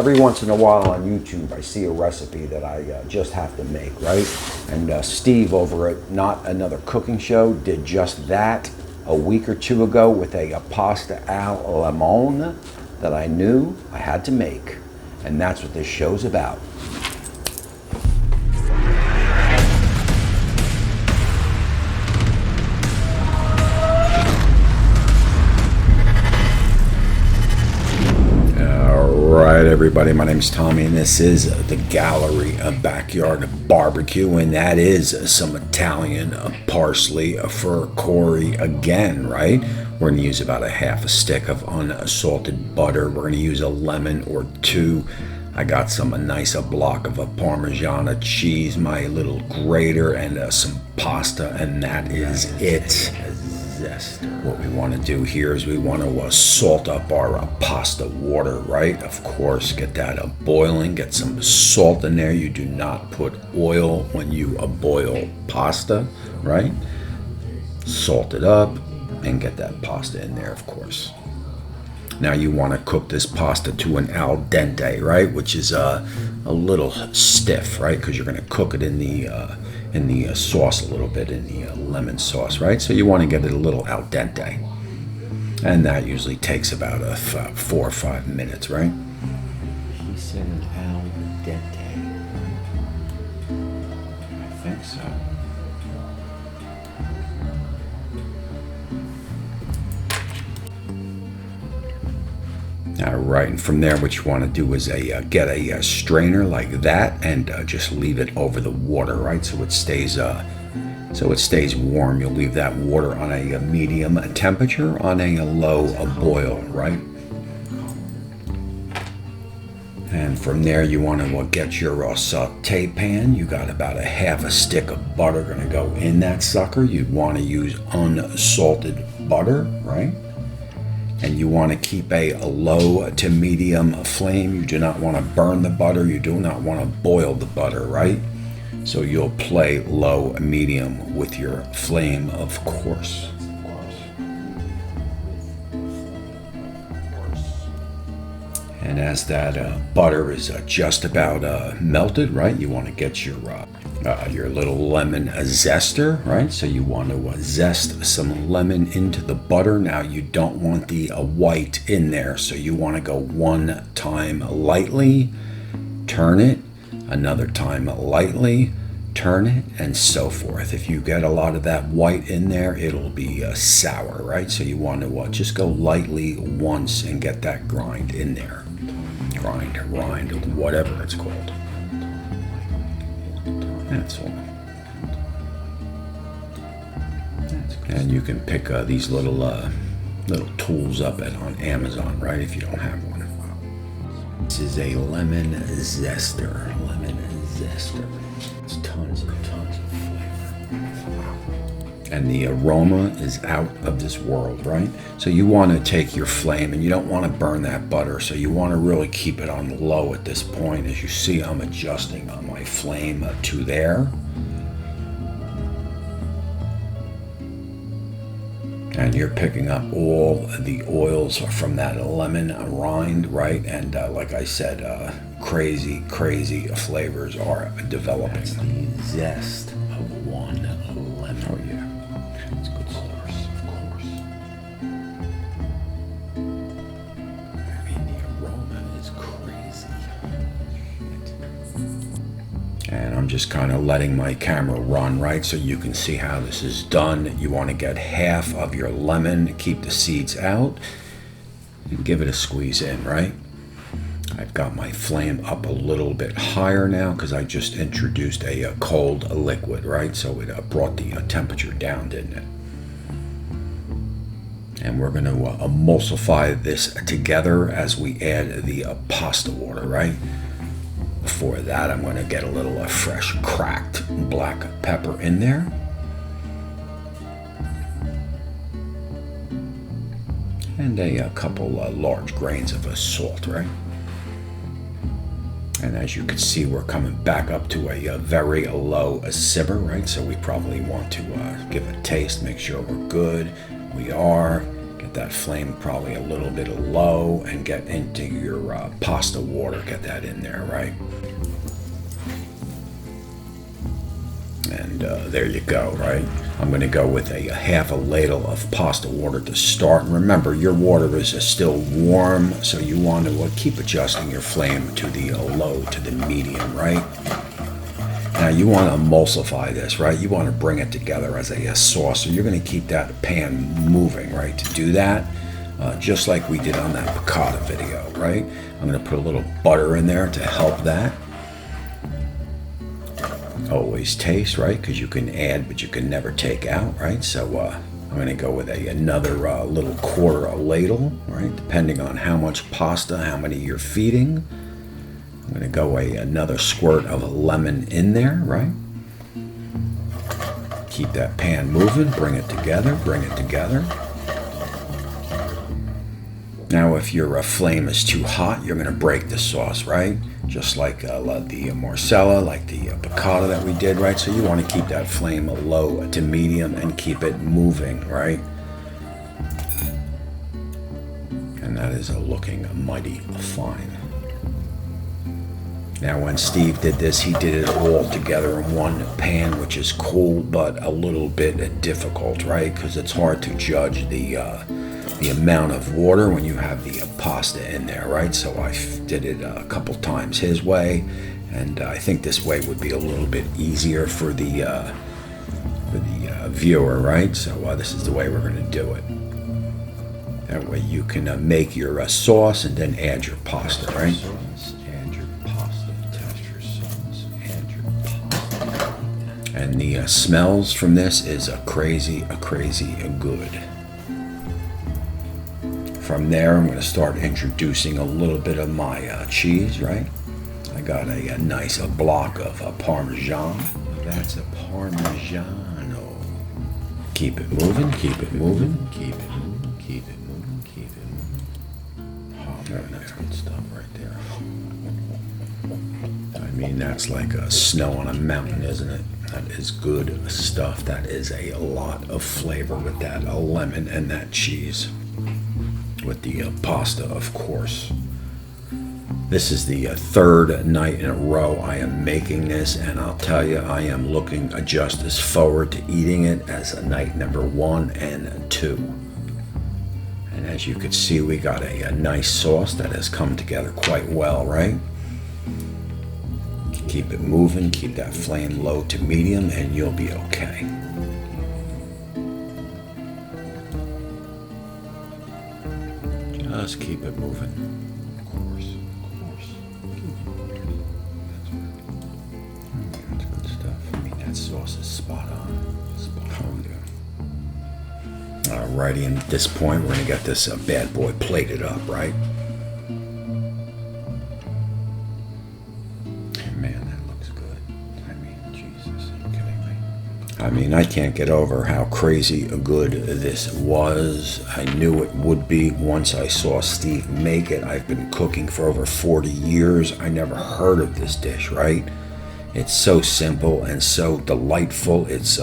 every once in a while on YouTube, I see a recipe that I just have to make, right? And Steve over at Not Another Cooking Show did just that a week or two ago with a pasta al limone that I knew I had to make. And that's what this show's about. Alright everybody, my name's Tommy and this is the Gallery Backyard Barbecue, and that is some Italian parsley for Corey again, right? We're going to use about a half a stick of unsalted butter. We're going to use a lemon or two. I got a nice block of Parmesan cheese, my little grater, and some pasta, and that is it. Zester. What we want to do here is we want to salt up our pasta water, right? Of course, get that boiling, get some salt in there. You do not put oil when you boil pasta, right? Salt it up and get that pasta in there, of course. Now you want to cook this pasta to an al dente, right? Which is a little stiff, right? Because you're going to cook it in the sauce a little bit, in the lemon sauce, right? So you want to get it a little al dente. And that usually takes about 4 or 5 minutes, right? He said an al dente. I think so. All right, and from there, what you want to do is get a strainer like that, and just leave it over the water, right? So it stays warm. You'll leave that water on a medium temperature, on a low boil, right? And from there, you want to get your saute pan. You got about a half a stick of butter going to go in that sucker. You'd want to use unsalted butter, right? And you want to keep a low to medium flame. You do not want to burn the butter. You do not want to boil the butter, right? So you'll play low, medium with your flame, of course. And as that butter is just about melted, right? You want to get your little lemon zester, right? So you want to zest some lemon into the butter. Now you don't want the white in there, so you want to go one time lightly, turn it, another time lightly, turn it, and so forth. If you get a lot of that white in there, it'll be sour, right? So you want to just go lightly once and get that grind in there. Rind, whatever it's called. That's all. And you can pick these little tools up on Amazon, right? If you don't have one. This is a lemon zester. It's tons of flavor. And the aroma is out of this world, right? So you want to take your flame, and you don't want to burn that butter, so you want to really keep it on low at this point. As you see, I'm adjusting my flame to there. And you're picking up all the oils from that lemon rind, right? And like I said, crazy flavors are developing. That's the zest of one lemon. Oh yeah. It's good source, of course. I mean, the aroma is crazy. And I'm just kind of letting my camera run, right? So you can see how this is done. You want to get half of your lemon, keep the seeds out, and give it a squeeze in, right? I've got my flame up a little bit higher now because I just introduced a cold liquid, right? So it brought the temperature down, didn't it? And we're going to emulsify this together as we add the pasta water, right? Before that, I'm going to get a little fresh cracked black pepper in there. And a couple large grains of salt, right? And as you can see, we're coming back up to a very low simmer, right? So we probably want to give a taste, make sure we're good. We are. Get Get that flame probably a little bit low and get into your pasta water. Get that in there, right? And there you go, right? I'm going to go with a half a ladle of pasta water to start. And remember, your water is still warm, so you want to keep adjusting your flame to the low to the medium, right? Now you want to emulsify this, right? You want to bring it together as a sauce. So you're going to keep that pan moving, right? To do that, just like we did on that piccata video, right? I'm going to put a little butter in there to help that. Always taste, right? Because you can add, but you can never take out, right? So I'm going to go with another little quarter a ladle, right? Depending on how much pasta, how many you're feeding. I'm going to go another squirt of a lemon in there, right? Keep that pan moving, bring it together, bring it together. Now if your flame is too hot, you're going to break the sauce, right? Just like the Marsala, like the piccata that we did, right? So you want to keep that flame low to medium and keep it moving, right? And that is looking mighty fine. Now when Steve did this, he did it all together in one pan, which is cool, but a little bit difficult, right? Because it's hard to judge the amount of water when you have the pasta in there, right? So I did it a couple times his way, and I think this way would be a little bit easier for the viewer, right? So this is the way we're going to do it. That way you can make your sauce and then add your pasta, right? Add your pasta. Test your sauce. Add your pasta. And the smells from this is a crazy good. From there, I'm going to start introducing a little bit of my cheese, right? I got a nice block of Parmesan. That's a Parmigiano. Keep it moving, keep it moving. Keep it moving, keep it moving, keep it moving. Oh, man, that's good stuff right there. I mean, that's like snow on a mountain, isn't it? That is good stuff. That is a lot of flavor with that lemon and that cheese. With the pasta, of course. This is the third night in a row I am making this, and I'll tell you, I am looking just as forward to eating it as night number 1 and 2. And as you can see, we got a nice sauce that has come together quite well, right? Keep it moving, keep that flame low to medium, and you'll be okay. Just keep it moving. Of course. That's good stuff. I mean, that sauce is spot on. Spot on. Alrighty, and at this point, we're going to get this bad boy plated up, right? Man, that looks good. I mean, Jesus, are you kidding me? I mean, I can't get over how crazy good this was. I knew it would be once I saw Steve make it. I've been cooking for over 40 years. I never heard of this dish, right? It's so simple and so delightful. It's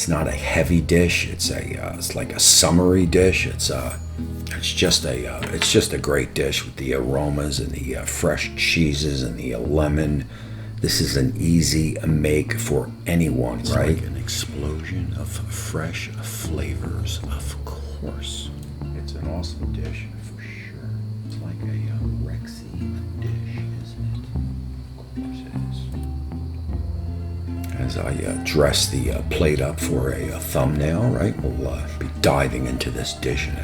not a heavy dish. It's like a summery dish. It's just a great dish with the aromas and the fresh cheeses and the lemon. This is an easy make for anyone, It's right? like an explosion of fresh flavors, of course. It's an awesome dish, for sure. It's like a Rexy dish, isn't it? Of course it is. As I dress the plate up for a thumbnail, right? We'll be diving into this dish in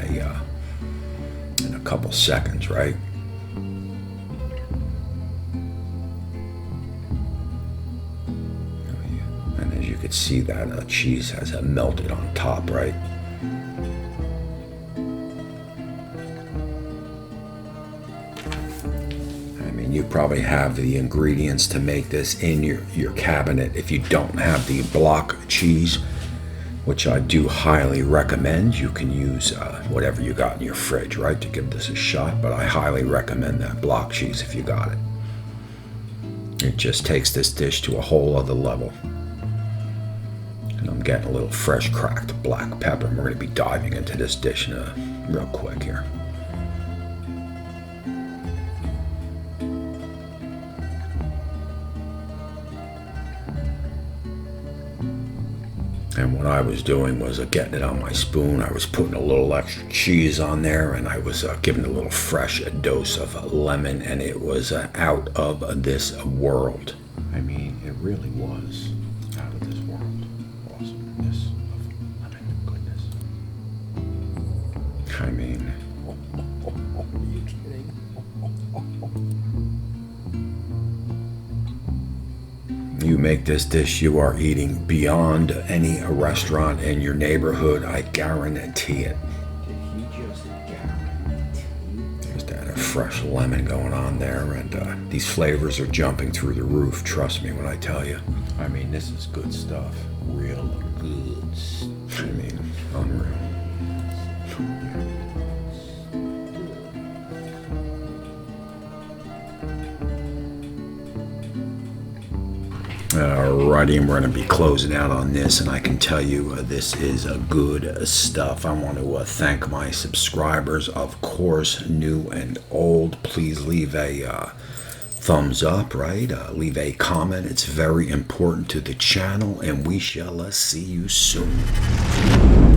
a couple seconds, right? And as you can see, that cheese has melted on top, right? I mean, you probably have the ingredients to make this in your cabinet. If you don't have the block cheese, which I do highly recommend, you can use whatever you got in your fridge, right, to give this a shot. But I highly recommend that block cheese if you got it. It just takes this dish to a whole other level. And I'm getting a little fresh cracked black pepper. And we're going to be diving into this dish real quick here. And what I was doing was getting it on my spoon. I was putting a little extra cheese on there, and I was giving a little fresh dose of lemon, and it was out of this world. I mean, it really was out of this world. Awesomeness of lemon goodness. I mean, Are you kidding? you make this dish, you are eating beyond any restaurant in your neighborhood. I guarantee it. Did he just guarantee? There's that fresh lemon going on there, and these flavors are jumping through the roof. Trust me when I tell you. I mean, this is good stuff. Real good stuff. I mean, unreal. Alrighty, and we're going to be closing out on this, and I can tell you this is good stuff. I want to thank my subscribers, of course, new and old. Please leave a thumbs up, right? Leave a comment. It's very important to the channel, and we shall see you soon.